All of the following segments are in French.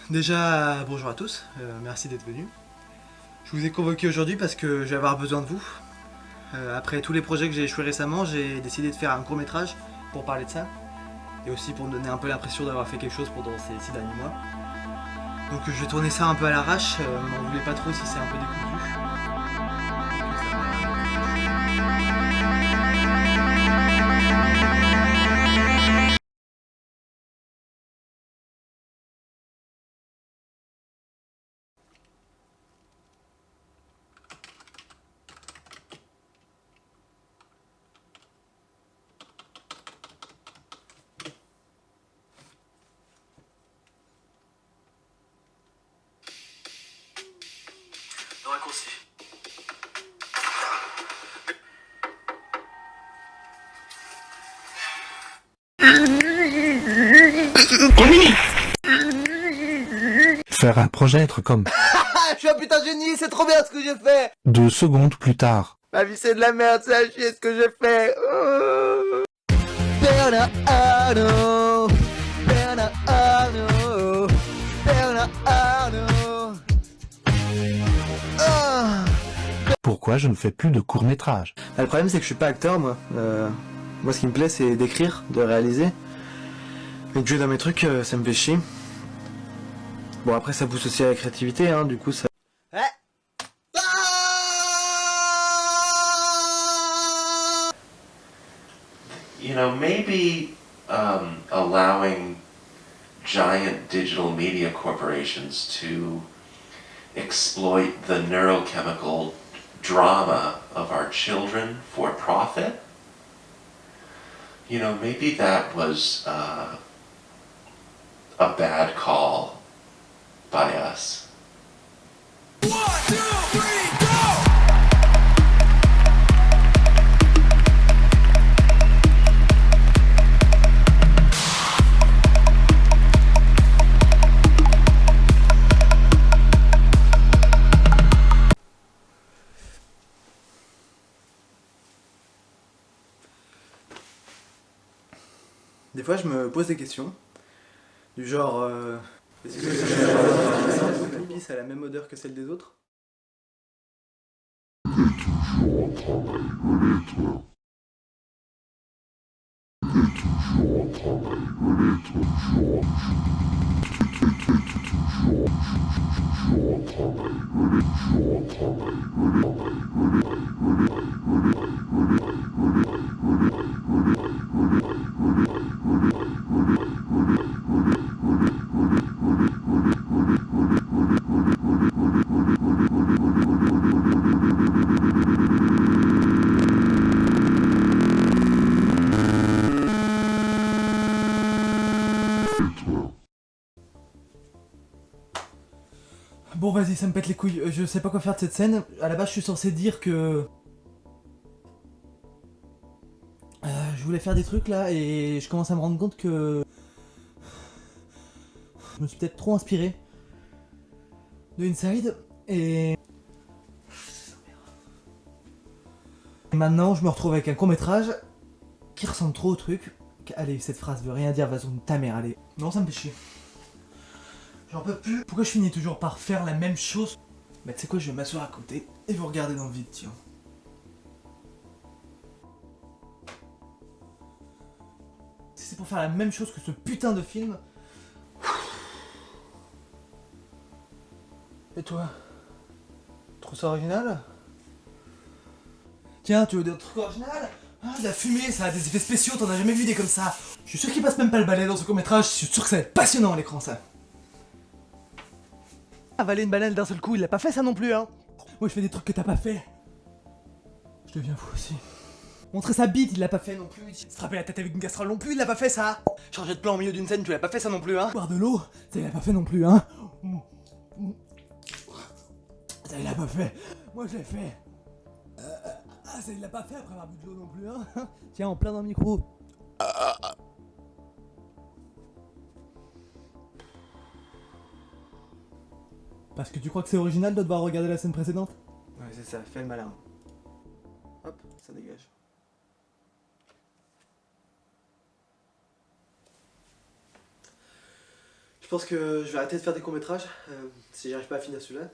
Déjà, bonjour à tous, merci d'être venus. Je vous ai convoqué aujourd'hui parce que je vais avoir besoin de vous. Après tous les projets que j'ai échoué récemment, j'ai décidé de faire un court métrage pour parler de ça. Et aussi pour me donner un peu l'impression d'avoir fait quelque chose pendant ces 6 derniers mois. Donc je vais tourner ça un peu à l'arrache, m'en voulez pas trop si c'est un peu décousu. Le raccourci. Faire un projet être comme Ah, je suis un putain de génie, c'est trop bien ce que j'ai fait. 2 secondes plus tard. Ma vie c'est de la merde, c'est à chier ce que j'ai fait. Bernardo, Bernardo, Bernardo. Ah. Pourquoi je ne fais plus de court-métrage? Le problème c'est que je suis pas acteur moi. Moi ce qui me plaît c'est d'écrire, de réaliser. Et de jouer dans mes trucs, ça me fait chier. Bon après ça pousse aussi à la créativité, hein, du coup ça... You know, maybe allowing giant digital media corporations to exploit the neurochemical drama of our children for profit. You know, maybe that was a bad call by us. Des fois je me pose des questions. Du genre... Est-ce que la pisse a la même odeur que celle des autres? Bon vas-y, ça me pète les couilles, je sais pas quoi faire de cette scène. À la base je suis censé dire que... je voulais faire des trucs là et je commence à me rendre compte que... Je me suis peut-être trop inspiré de Inside et... Maintenant je me retrouve avec un court-métrage qui ressemble trop au truc. Allez, cette phrase veut rien dire, vas-y ta mère, allez. Non, ça me fait chier. J'en peux plus. Pourquoi je finis toujours par faire la même chose? Bah tu sais quoi, je vais m'asseoir à côté et vous regarder dans le vide, tiens. Si c'est pour faire la même chose que ce putain de film... Et toi? Tu trouves ça original? Tiens, tu veux des trucs originaux? Ah, de la fumée, ça a des effets spéciaux, t'en as jamais vu des comme ça. Je suis sûr qu'il passe même pas le balai dans ce court-métrage, je suis sûr que ça va être passionnant à l'écran ça. Avaler une banane d'un seul coup, il l'a pas fait ça non plus, hein. Moi je fais des trucs que t'as pas fait. Je deviens fou aussi. Montrer sa bite, il l'a pas fait non plus. Se frapper la tête avec une casserole non plus, il l'a pas fait ça. Changer de plan au milieu d'une scène, tu l'as pas fait ça non plus, hein. Boire de l'eau, ça il l'a pas fait non plus, hein. Ça il l'a pas fait. Moi je l'ai fait. Ah ça il l'a pas fait après avoir bu de l'eau non plus, hein. Tiens, en plein dans le micro. Parce que tu crois que c'est original de devoir regarder la scène précédente? Ouais, c'est ça, fais le malin. Hop, ça dégage. Je pense que je vais arrêter de faire des courts-métrages si j'arrive pas à finir celui-là.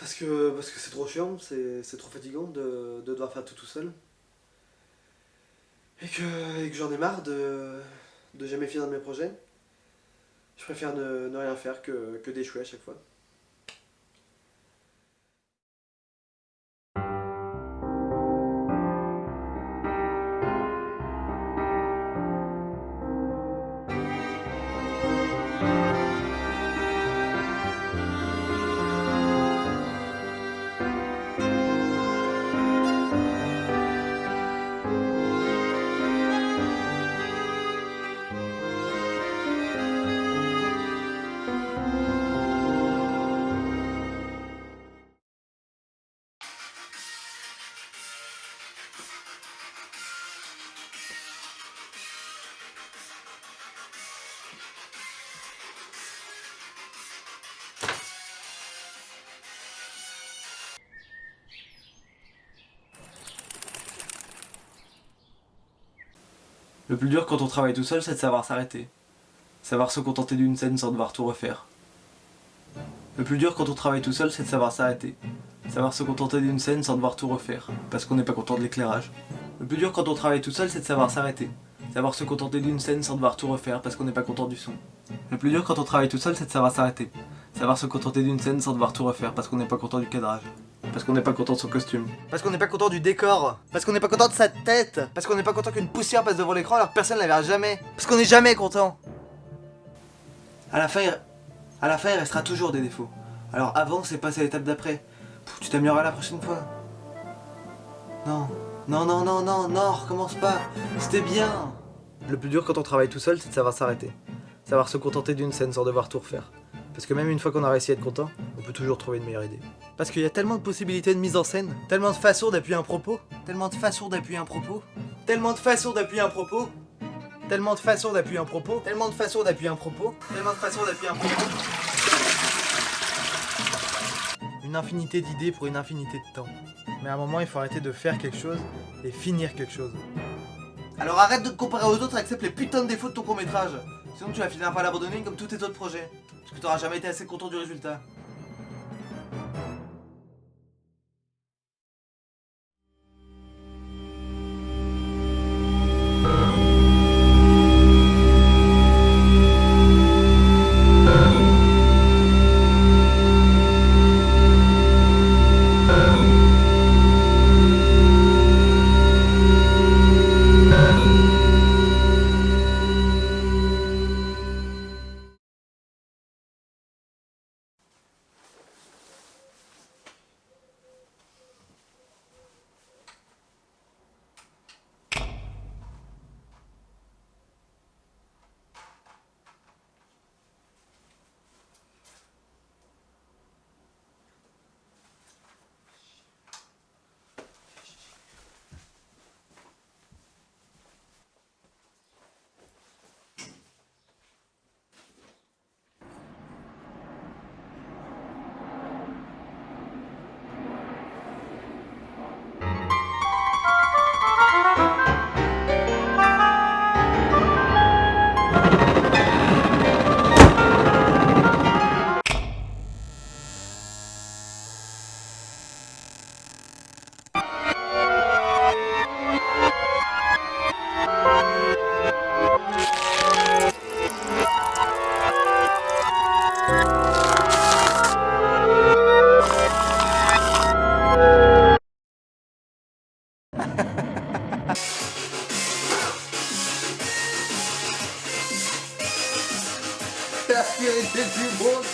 Parce que c'est trop chiant, c'est trop fatigant de devoir faire tout seul. Et que j'en ai marre de jamais finir mes projets. Je préfère ne rien faire que d'échouer à chaque fois. Le plus dur quand on travaille tout seul, c'est de savoir s'arrêter. Savoir se contenter d'une scène sans devoir tout refaire. Le plus dur quand on travaille tout seul, c'est de savoir s'arrêter. Savoir se contenter d'une scène sans devoir tout refaire, parce qu'on n'est pas content de l'éclairage. Le plus dur quand on travaille tout seul, c'est de savoir s'arrêter. Savoir se contenter d'une scène sans devoir tout refaire, parce qu'on n'est pas content du son. Le plus dur quand on travaille tout seul, c'est de savoir s'arrêter. Savoir se contenter d'une scène sans devoir tout refaire, parce qu'on n'est pas content du cadrage. Parce qu'on n'est pas content de son costume. Parce qu'on n'est pas content du décor. Parce qu'on n'est pas content de sa tête. Parce qu'on n'est pas content qu'une poussière passe devant l'écran alors que personne ne la verra jamais. Parce qu'on n'est jamais content. À la fin, il restera toujours des défauts. Alors avance et passe à l'étape d'après. Tu t'amélioreras la prochaine fois. Non, recommence pas. C'était bien. Le plus dur quand on travaille tout seul, c'est de savoir s'arrêter. Savoir se contenter d'une scène sans devoir tout refaire. Parce que même une fois qu'on a réussi à être content, on peut toujours trouver une meilleure idée. Parce qu'il y a tellement de possibilités de mise en scène, tellement de façons d'appuyer un propos, tellement de façons d'appuyer un propos, tellement de façons d'appuyer un propos, tellement de façons d'appuyer un propos, tellement de façons d'appuyer un propos, tellement de façons d'appuyer un propos. Une infinité d'idées pour une infinité de temps. Mais à un moment, il faut arrêter de faire quelque chose et finir quelque chose. Alors arrête de te comparer aux autres et accepte les putains de défauts de ton court-métrage. Sinon tu vas finir par l'abandonner comme tous tes autres projets. Parce que t'auras jamais été assez content du résultat. La vérité du monde.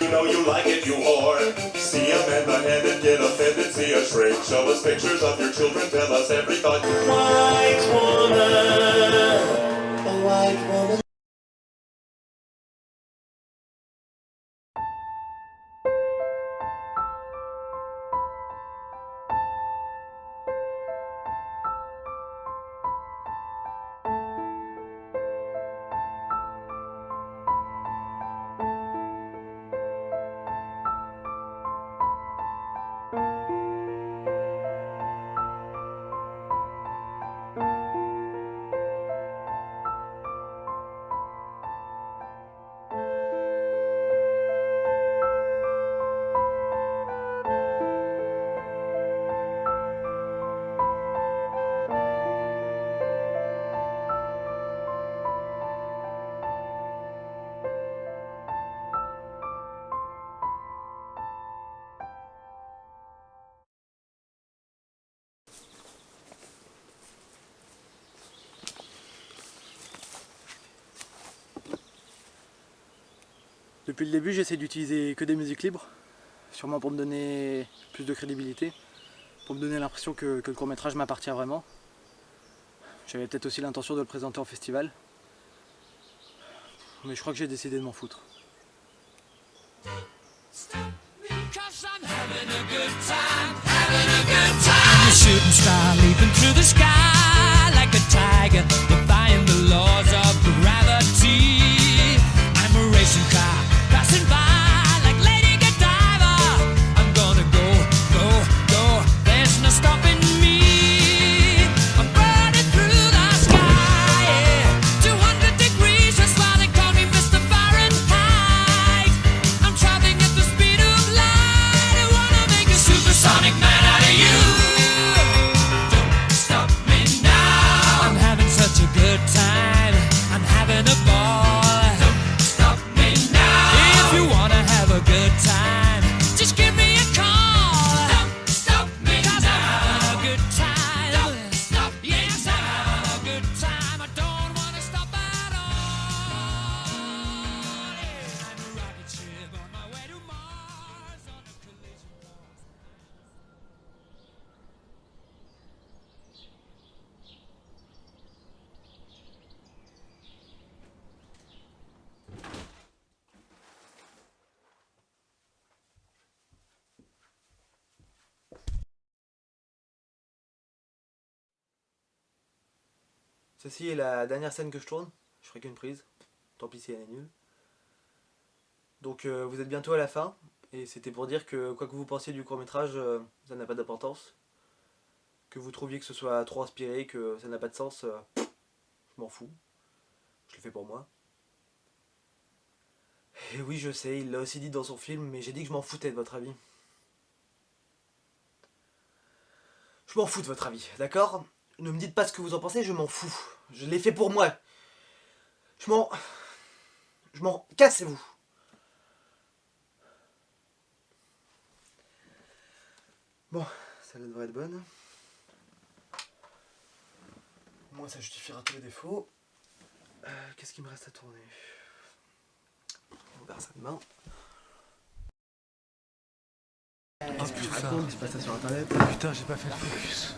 You know you like it, you whore. See a man beheaded, get offended, see a shrink. Show us pictures of your children, tell us every thought. White woman, a white woman. Depuis le début, j'essaie d'utiliser que des musiques libres, sûrement pour me donner plus de crédibilité, pour me donner l'impression que le court-métrage m'appartient vraiment. J'avais peut-être aussi l'intention de le présenter en festival, mais je crois que j'ai décidé de m'en foutre. A shooting star leaping through the sky like a tiger, defying the laws of gravity. I'm a racing car passing by like Lady Godiva. I'm gonna go, go, go. There's no stopping me. I'm burning through the sky, yeah. 200 degrees, that's why they call me Mr. Fahrenheit. I'm traveling at the speed of light. I wanna make a supersonic man out of you. Don't stop me now. I'm having such a good time. I'm having a ball. Don't stop me now. If you wanna have a good time, just give me a call. Don't stop me now. 'Cause I'm having a good time. Don't stop me now. Yes, I'm having a good time. I don't wanna stop at all. Yeah, I'm a rocket ship on my way to Mars on a collision course. Ceci est la dernière scène que je tourne, je ferai qu'une prise, tant pis si elle est nulle. Donc vous êtes bientôt à la fin, et c'était pour dire que quoi que vous pensiez du court-métrage, ça n'a pas d'importance. Que vous trouviez que ce soit trop inspiré, que ça n'a pas de sens, je m'en fous. Je le fais pour moi. Et oui, je sais, il l'a aussi dit dans son film, mais j'ai dit que je m'en foutais de votre avis. Je m'en fous de votre avis, d'accord ? Ne me dites pas ce que vous en pensez, je m'en fous. Je l'ai fait pour moi. Je m'en... Cassez-vous. Bon, ça devrait être bonne. Au moins ça justifiera tous les défauts. Qu'est-ce qu'il me reste à tourner? On verra ça demain. Qu'est-ce que je raconte? Je passe ça sur internet. Putain, j'ai pas fait le focus.